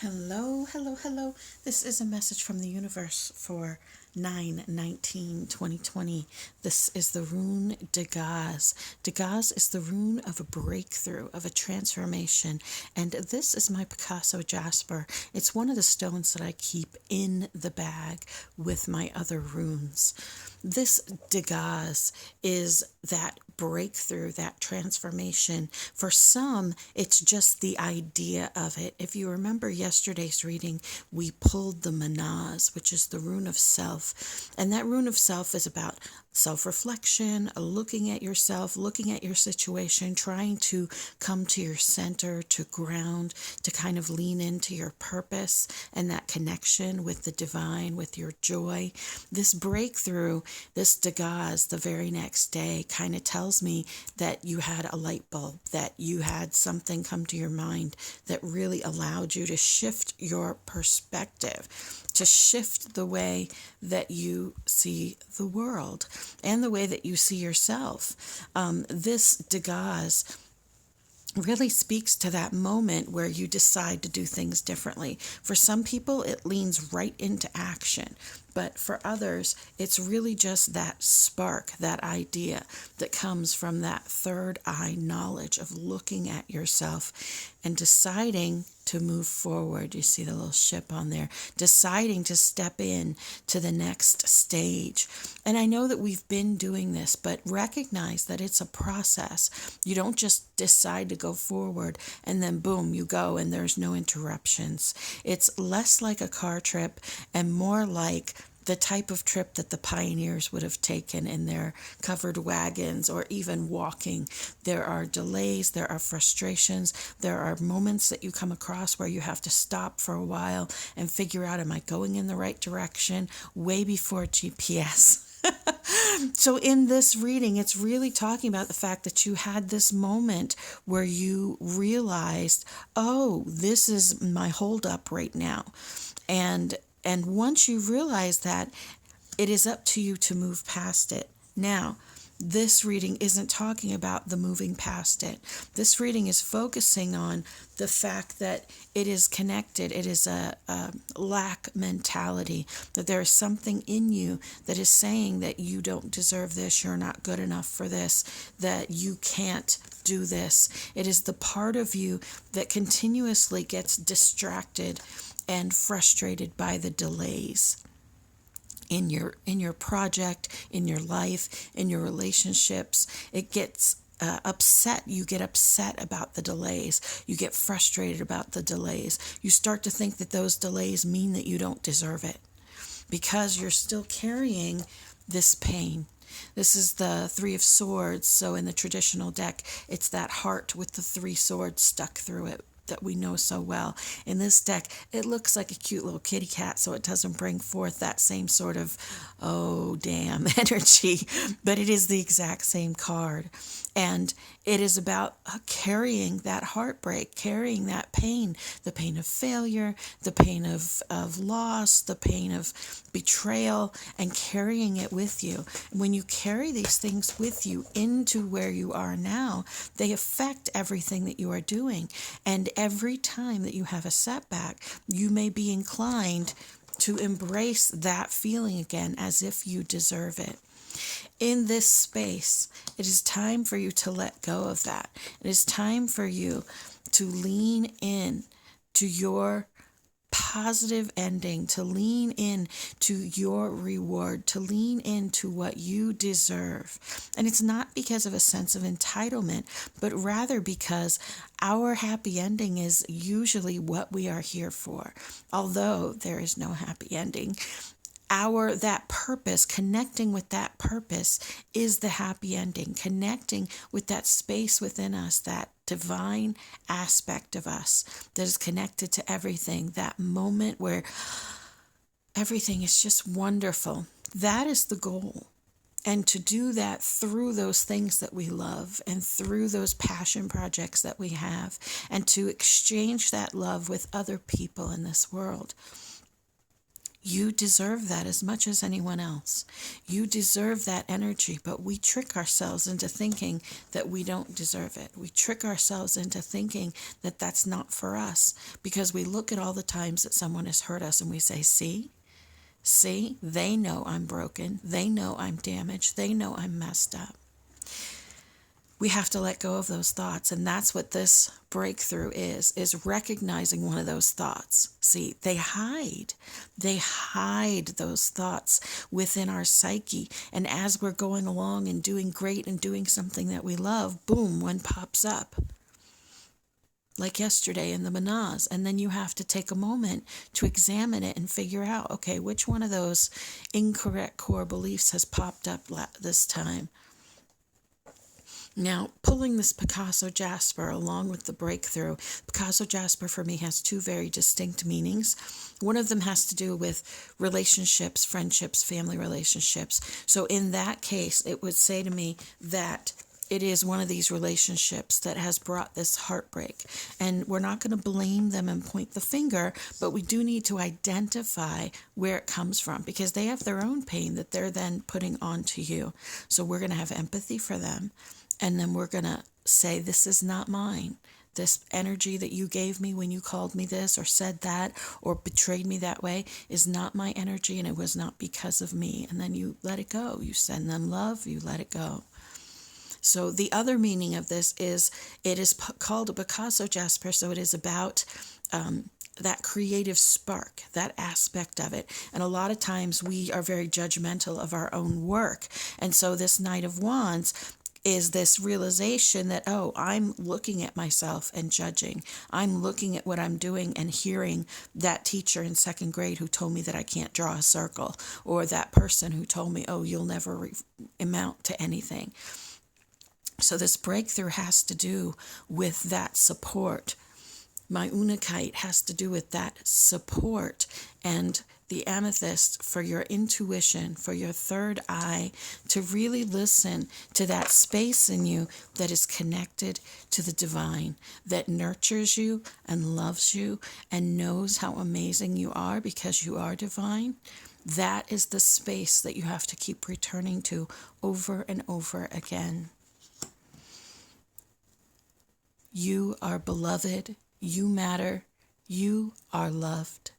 Hello, hello, hello. This is a message from the universe for 9/19/2020. This is the rune Degaz. Degaz is the rune of a breakthrough, of a transformation. And this is my Picasso Jasper. It's one of the stones that I keep in the bag with my other runes. This Degaz is that breakthrough, that transformation. For some, it's just the idea of it. If you remember yesterday's reading, we pulled the Manaz, which is the rune of self. And that rune of self is about self-reflection, looking at yourself, looking at your situation, trying to come to your center, to ground, to kind of lean into your purpose and that connection with the divine, with your joy. This breakthrough, this Degaz, the very next day kind of tells me that you had a light bulb, that you had something come to your mind that really allowed you to shift your perspective, to shift the way that you see the world and the way that you see yourself. This Degaz really speaks to that moment where you decide to do things differently. For some people, it leans right into action. But for others, it's really just that spark, that idea that comes from that third eye knowledge of looking at yourself and deciding to move forward. You see the little ship on there, deciding to step in to the next stage. And I know that we've been doing this, but recognize that it's a process. You don't just decide to go forward and then boom, you go and there's no interruptions. It's less like a car trip and more like the type of trip that the pioneers would have taken in their covered wagons or even walking. There are delays, there are frustrations, there are moments that you come across where you have to stop for a while and figure out, am I going in the right direction? Way before GPS. So in this reading, it's really talking about the fact that you had this moment where you realized, oh, this is my holdup right now. And once you realize that, it is up to you to move past it. Now, this reading isn't talking about the moving past it. This reading is focusing on the fact that it is connected. It is a lack mentality, that there is something in you that is saying that you don't deserve this, you're not good enough for this, that you can't do this. It is the part of you that continuously gets distracted and frustrated by the delays in your project, in your life, in your relationships. It gets upset. You get upset about the delays. You get frustrated about the delays. You start to think that those delays mean that you don't deserve it because you're still carrying this pain. This is the Three of Swords. So in the traditional deck, it's that heart with the three swords stuck through it that we know so well. In this deck, it looks like a cute little kitty cat, so it doesn't bring forth that same sort of, oh, damn energy, but it is the exact same card. And it is about carrying that heartbreak, carrying that pain, the pain of failure, the pain of loss, the pain of betrayal, and carrying it with you. And when you carry these things with you into where you are now, they affect everything that you are doing. And every time that you have a setback, you may be inclined to embrace that feeling again as if you deserve it. In this space, it is time for you to let go of that. It is time for you to lean in to your positive ending, to lean in to your reward, to lean into what you deserve. And it's not because of a sense of entitlement, but rather because our happy ending is usually what we are here for. Although there is no happy ending, that purpose, connecting with that purpose is the happy ending. Connecting with that space within us, that divine aspect of us that is connected to everything, that moment where everything is just wonderful. That is the goal. And to do that through those things that we love and through those passion projects that we have, and to exchange that love with other people in this world. You deserve that as much as anyone else. You deserve that energy, but we trick ourselves into thinking that we don't deserve it. We trick ourselves into thinking that that's not for us because we look at all the times that someone has hurt us and we say, see, they know I'm broken. They know I'm damaged. They know I'm messed up. We have to let go of those thoughts, and that's what this breakthrough is recognizing one of those thoughts. See, they hide those thoughts within our psyche, and as we're going along and doing great and doing something that we love, boom, one pops up. Like yesterday in the Manaz, and then you have to take a moment to examine it and figure out, okay, which one of those incorrect core beliefs has popped up this time? Now, pulling this Picasso Jasper along with the breakthrough, Picasso Jasper for me has two very distinct meanings. One of them has to do with relationships, friendships, family relationships. So in that case, it would say to me that it is one of these relationships that has brought this heartbreak. And we're not going to blame them and point the finger, but we do need to identify where it comes from because they have their own pain that they're then putting onto you. So we're going to have empathy for them. And then we're going to say, this is not mine. This energy that you gave me when you called me this or said that or betrayed me that way is not my energy, and it was not because of me. And then you let it go. You send them love. You let it go. So the other meaning of this is it is called a Picasso Jasper. So it is about that creative spark, that aspect of it. And a lot of times we are very judgmental of our own work. And so this Knight of Wands is this realization that, oh, I'm looking at myself and judging. I'm looking at what I'm doing and hearing that teacher in second grade who told me that I can't draw a circle, or that person who told me, oh, you'll never amount to anything. So this breakthrough has to do with that support. My Unakite has to do with that support, and the amethyst for your intuition, for your third eye, to really listen to that space in you that is connected to the divine, that nurtures you and loves you and knows how amazing you are because you are divine. That is the space that you have to keep returning to over and over again. You are beloved. You matter. You are loved.